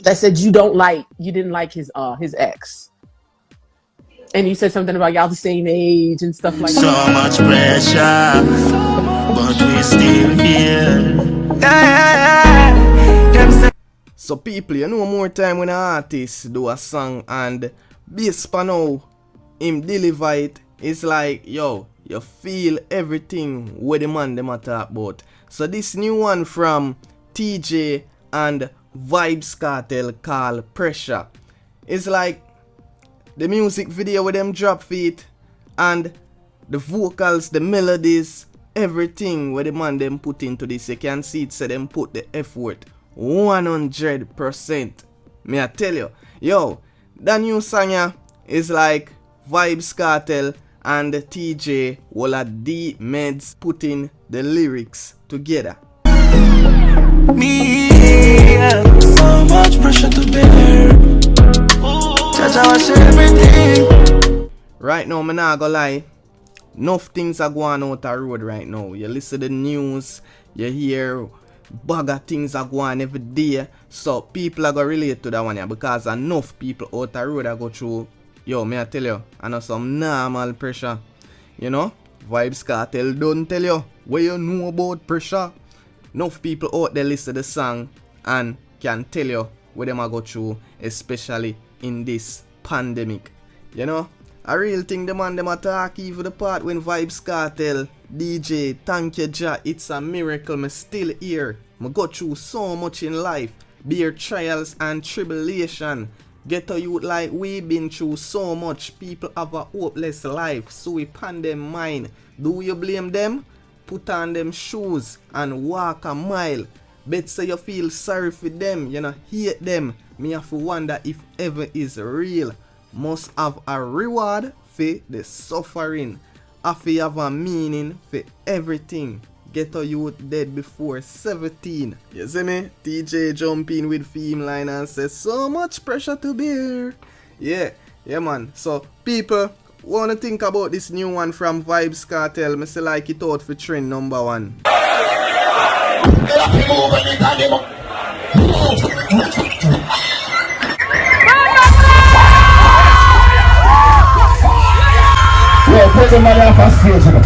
that said you didn't like his ex. And you said something about y'all the same age and stuff like So that. much pressure, but we still here. Yeah, yeah, yeah. So people, you know more time when an artist do a song and based on how him deliver it, it's like, yo, you feel everything where the man them a talk about. So this new one from Teejay and Vibes Kartel called Pressure. It's like the music video with them drop feet and the vocals, the melodies, everything where the man them put into this. You can see it say them put the effort 100%. Me I tell you, yo, that new song yeah, is like Vibes Kartel and Teejay will a D meds putting the lyrics together. Me, yeah. So much pressure to bear. Judge, I watch everything. Right now, me not gonna lie, enough things are going out the road right now. You listen to the news, you hear bag of things are going every day. So people are gonna relate to that one yeah, because enough people out the road are go through. Yo, me I tell you, I know some normal pressure. You know, Vibes Kartel don't tell you what you know about pressure. Enough people out there listen to the song and can tell you what them are go through, especially in this pandemic. You know, I really think the man them attack even the part when Vibes Kartel, DJ, thank you Jah, it's a miracle me still here. Me go through so much in life, bear trials and tribulation. Get a youth like we been through so much, people have a hopeless life, so we pan them mind. Do you blame them? Put on them shoes and walk a mile. Bet say you feel sorry for them, you know, hate them. Me have to wonder if ever is real. Must have a reward for the suffering. Have to have a meaning for everything. Get a youth dead before 17. You see me? Teejay jump in with theme line and say so much pressure to bear. Yeah man. So people wanna think about this new one from Vibes Kartel. Me say like it out for trend number 1. Yeah, put the money off a stage, you know.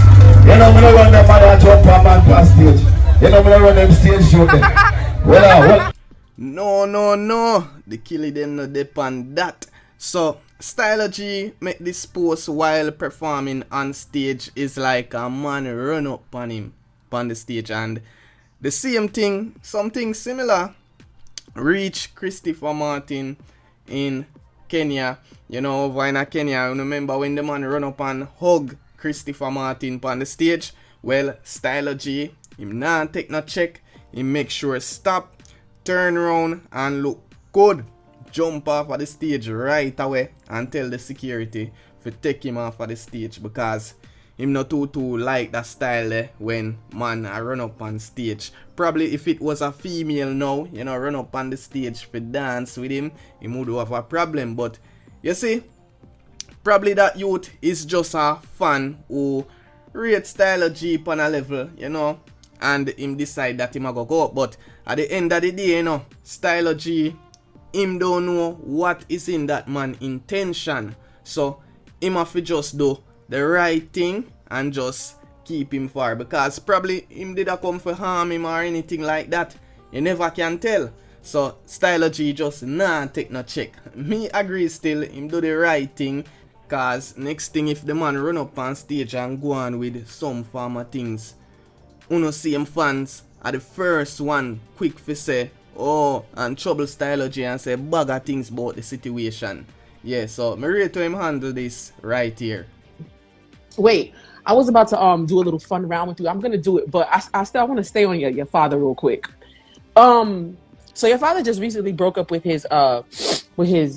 You know, me no run them money and jump on man past stage. You know, me no run them stage show them. Well. No. The killing them no depend that. So, Stylo G make this post while performing on stage is like a man run up on him on the stage, and the same thing, something similar, reach Christopher Martin in Kenya. You know, over in Kenya, I remember when the man run up and hug Christopher Martin on the stage. Well, Stylo G, him not take no check. He make sure stop, turn around and look good. Jump off of the stage right away and tell the security to take him off of the stage, because him not too like that style there when man I run up on stage. Probably if it was a female now, you know, run up on the stage for dance with him, he would have a problem. But you see, probably that youth is just a fan who rate Stylo G on a level, you know, and him decide that him a go up. But at the end of the day, you know, Stylo G, him don't know what is in that man intention. So him have to just do the right thing and just keep him far, because probably him did a come for harm him or anything like that. You never can tell. So Stylo G just nah take no check. Me agree still, him do the right thing, cause next thing if the man run up on stage and go on with some form of things, uno see him fans are the first one quick for say, oh, and trouble Stylo G and say bag of things about the situation. Yeah, so me rate to him handle this right here. Wait, I was about to do a little fun round with you. I'm gonna do it, but I still want to stay on your father real quick. So your father just recently broke up with his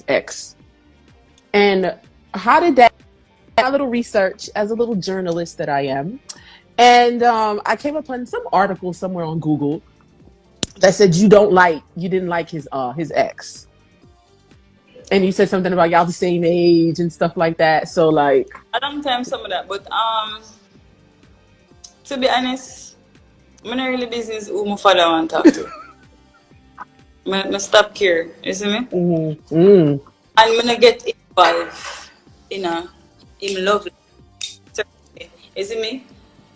ex, and how did that? A little research as a little journalist that I am, and I came upon some article somewhere on Google that said you didn't like his ex. And you said something about y'all the same age and stuff like that. So like, I don't time some of that, but to be honest, I'm not really business who my father want to talk to. I stop care. You see me? Mm. And when I get involved in him love life. You see me?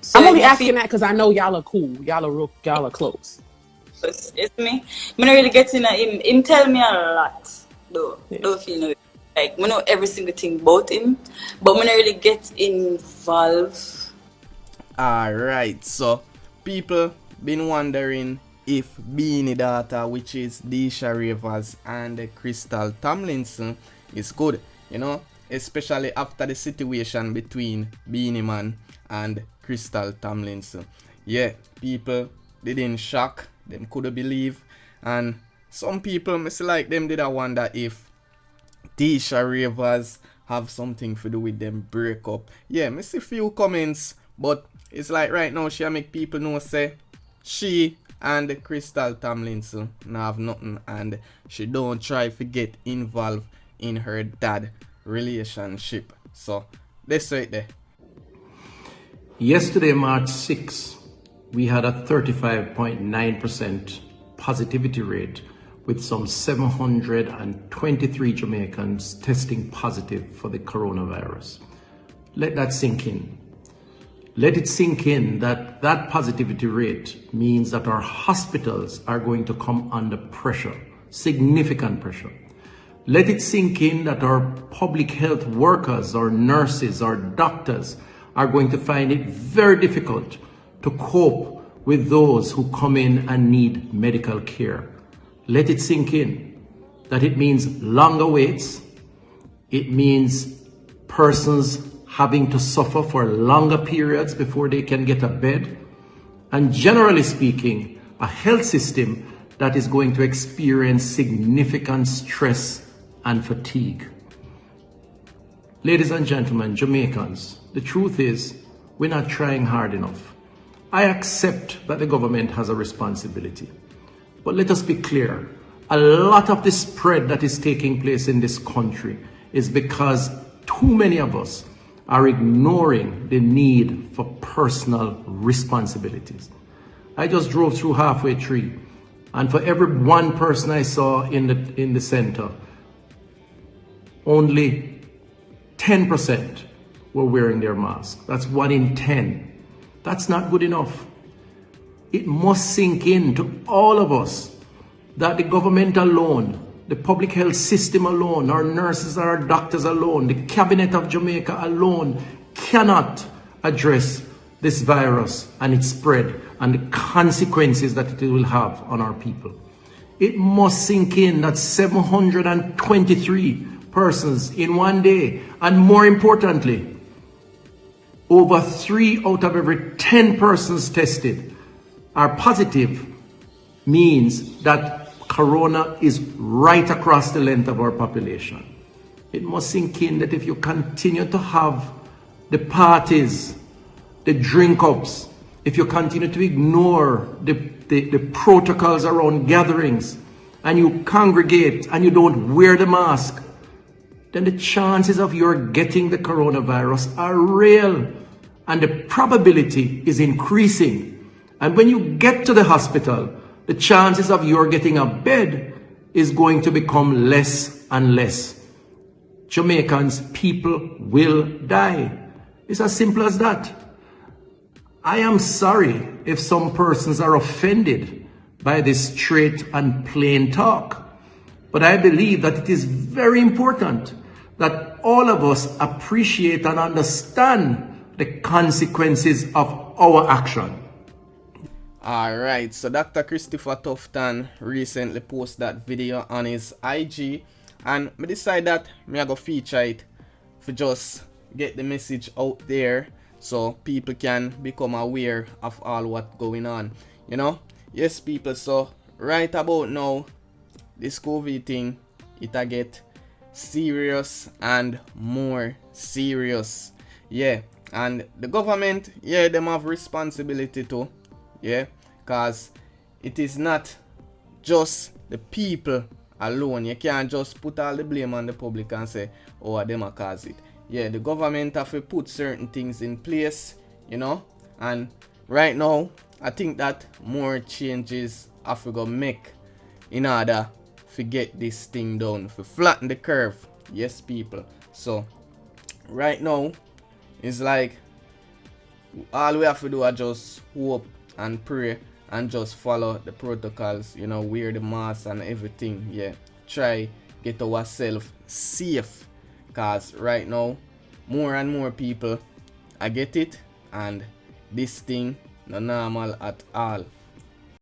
So I'm only I feel asking that because I know y'all are cool. Y'all are close. you see me? Me not really get in him. Him tell me a lot though. Yeah. Don't feel no like me know every single thing about him, but me not really get involved. Alright, so people been wondering if Beenie daughter, which is Desha Ravers and Krystal Tomlinson, is good, you know, especially after the situation between Beenie Man and Krystal Tomlinson. Yeah, people didn't shock, them couldn't believe, and some people must like them did I wonder if Desha Ravers have something to do with them breakup. Yeah, me see few comments, but it's like right now she make people know say she and Krystal Tomlinson now have nothing and she don't try to get involved in her dad relationship. So that's right there. Yesterday, March 6, we had a 35.9% positivity rate with some 723 Jamaicans testing positive for the coronavirus. Let that sink in. Let it sink in that that positivity rate means that our hospitals are going to come under pressure, significant pressure. Let it sink in that our public health workers, our nurses, our doctors are going to find it very difficult to cope with those who come in and need medical care. Let it sink in that it means longer waits. It means persons having to suffer for longer periods before they can get a bed. And generally speaking, a health system that is going to experience significant stress and fatigue. Ladies and gentlemen, Jamaicans, the truth is we're not trying hard enough. I accept that the government has a responsibility. But let us be clear, a lot of the spread that is taking place in this country is because too many of us are ignoring the need for personal responsibilities. I just drove through Halfway Tree, and for every one person I saw in the center, only 10% were wearing their mask. That's 1 in 10. That's not good enough. It must sink in to all of us that the government alone, the public health system alone, our nurses, our doctors alone, the cabinet of Jamaica alone cannot address this virus and its spread and the consequences that it will have on our people. It must sink in that 723 persons in one day, and more importantly, over 3 out of every 10 persons tested are positive, means that corona is right across the length of our population. It must sink in that if you continue to have the parties, the drink-ups, if you continue to ignore the protocols around gatherings, and you congregate and you don't wear the mask, then the chances of your getting the coronavirus are real, and the probability is increasing. And when you get to the hospital, the chances of your getting a bed is going to become less and less. Jamaicans, people will die. It's as simple as that. I am sorry if some persons are offended by this straight and plain talk, but I believe that it is very important that all of us appreciate and understand the consequences of our action. Alright, so Dr. Christopher Tufton recently posted that video on his IG, and I decided that I go feature it for just get the message out there so people can become aware of all what going on. You know? Yes, people, so right about now, this COVID thing, it'll get serious and more serious. Yeah, and the government, yeah, them have responsibility too. Yeah, because it is not just the people alone. You can't just put all the blame on the public and say, oh, them a cause it. Yeah, the government have to put certain things in place, you know, and right now I think that more changes have to go make in order to get this thing down, to flatten the curve. Yes, people. So right now it's like all we have to do is just hope and pray and just follow the protocols, you know, wear the mask and everything. Yeah, try get ourselves safe, cause right now more and more people I get it, and this thing not normal at all.